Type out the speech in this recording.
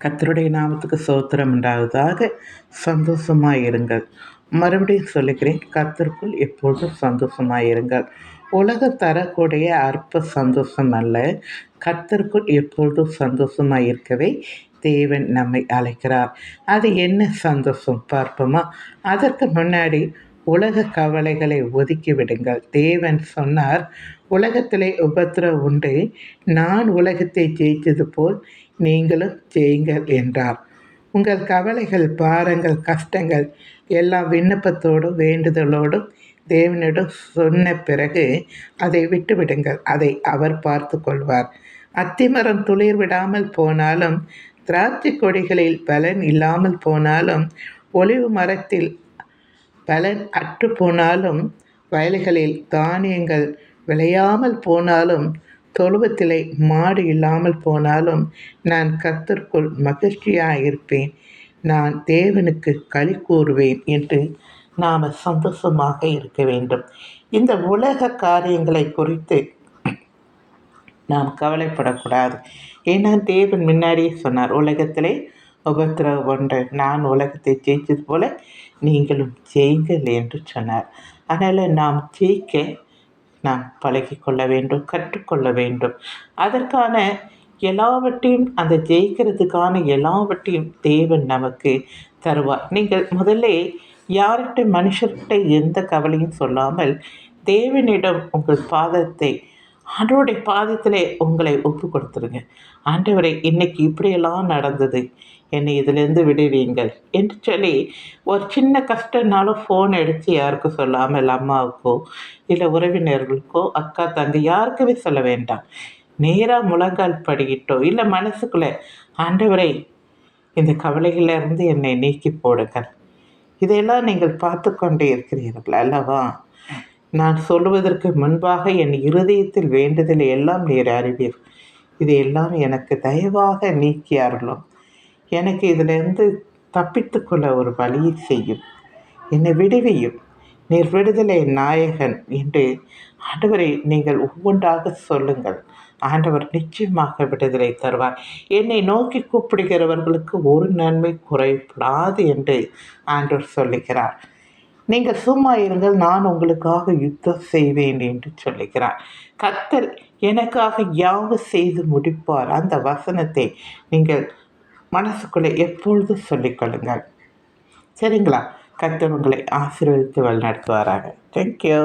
கர்த்தருடைய நாமத்துக்கு ஸ்தோத்திரம் உண்டாவதாக. சந்தோஷமாய் இருங்கள். மறுபடியும் சொல்லுகிறேன், கர்த்தருக்குள் எப்பொழுதும் சந்தோஷமாய் இருங்கள். உலகம் தரக்கூடிய அற்ப சந்தோஷம் அல்ல, கர்த்தருக்குள் எப்பொழுதும் சந்தோஷமாய் இருக்கவே தேவன் நம்மை அழைக்கிறார். அது என்ன சந்தோஷம் பார்ப்போமா? அதற்கு முன்னாடி உலக கவலைகளை ஒதுக்கி விடுங்கள். தேவன் சொன்னார், உலகத்திலே உபத்திரவம் உண்டு, நான் உலகத்தை ஜெயித்தது போல் நீங்களும் ஜெயுங்கள் என்றார். உங்கள் கவலைகள், பாரங்கள், கஷ்டங்கள் எல்லாம் விண்ணப்பத்தோடும் வேண்டுதலோடும் தேவனிடம் சொன்ன பிறகு அதை விட்டுவிடுங்கள். அதை அவர் பார்த்து கொள்வார். அத்திமரம் துளிர் விடாமல் போனாலும், திராட்சை கொடிகளில் பலன் இல்லாமல் போனாலும், ஒலிவு மரத்தில் பலன் அற்று போனாலும், வயல்களில் தானியங்கள் விளையாமல் போனாலும், தொழுவத்திலே மாடு இல்லாமல் போனாலும், நான் கர்த்தருக்குள் மகிழ்ச்சியாக இருப்பேன், நான் தேவனுக்கு களி கூறுவேன் என்று நாம் சந்தோஷமாக இருக்க வேண்டும். இந்த உலக காரியங்களை குறித்து நாம் கவலைப்படக்கூடாது. ஏன்னா தேவன் முன்னாடியே சொன்னார், உலகத்திலே உபத்திரவம் உண்டு, நான் உலகத்தை ஜெயித்தது போல நீங்களும் ஜெயுங்கள் என்று சொன்னார். அதனால் நாம் ஜெயிக்க நாம் பழகிக்கொள்ள வேண்டும், கற்றுக்கொள்ள வேண்டும். அதற்கான எல்லாவற்றையும், அந்த ஜெயிக்கிறதுக்கான எல்லாவற்றையும் தேவன் நமக்கு தருவார். நீங்கள் முதல்ல யார்கிட்ட, மனுஷர்கிட்ட எந்த கவலையும் சொல்லாமல் தேவனிடம் உங்கள் பாதத்தை, ஆண்டவருடைய பாதத்திலே உங்களை ஒப்பு கொடுத்துருங்க. ஆண்டவரை, இன்னைக்கு இப்படியெல்லாம் நடந்தது, என்னை இதிலேருந்து விடுவீங்கள் என்று சொல்லி, ஒரு சின்ன கஷ்டம்னாலும் ஃபோன் எடுத்து யாருக்கும் சொல்லாமல், அம்மாவுக்கோ இல்லை உறவினர்களுக்கோ, அக்கா தங்கை யாருக்குமே சொல்ல வேண்டாம். நேராக முழங்கால் படிக்கிட்டோ இல்லை மனசுக்குள்ளே, ஆண்டவரை, இந்த கவலைகளிலிருந்து என்னை நீக்கி போடுங்கள். இதையெல்லாம் நீங்கள் பார்த்து கொண்டே இருக்கிறீர்கள் அல்லவா? நான் சொல்லுவதற்கு முன்பாக என் இருதயத்தில் வேண்டுதலை எல்லாம் நீர் அறிவீர். இதையெல்லாம் எனக்கு தயவாக நீக்கி அருளும். எனக்கு இதிலிருந்து தப்பித்து கொள்ள ஒரு வழியை செய்யும், என்னை விடுவியும், நீர் விடுதலை நாயகன் என்று ஆண்டவரை நீங்கள் ஒவ்வொன்றாக சொல்லுங்கள். ஆண்டவர் நிச்சயமாக விடுதலை தருவார். என்னை நோக்கி கூப்பிடுகிறவர்களுக்கு ஒரு நன்மை குறைப்படாது என்று ஆண்டவர் சொல்லுகிறார். நீங்கள் சும்மா இருங்கள், நான் உங்களுக்காக யுத்தம் செய்வேன் என்று சொல்லுகிறார். கர்த்தர் எனக்காக யாவும் செய்து முடிப்பார். அந்த வசனத்தை நீங்கள் மனசுக்குள்ளே எப்பொழுதும் சொல்லிக்கொள்ளுங்கள். சரிங்களா? கர்த்தர் உங்களை ஆசீர்வதித்து வழிநடத்துவாராக. தேங்க்யூ.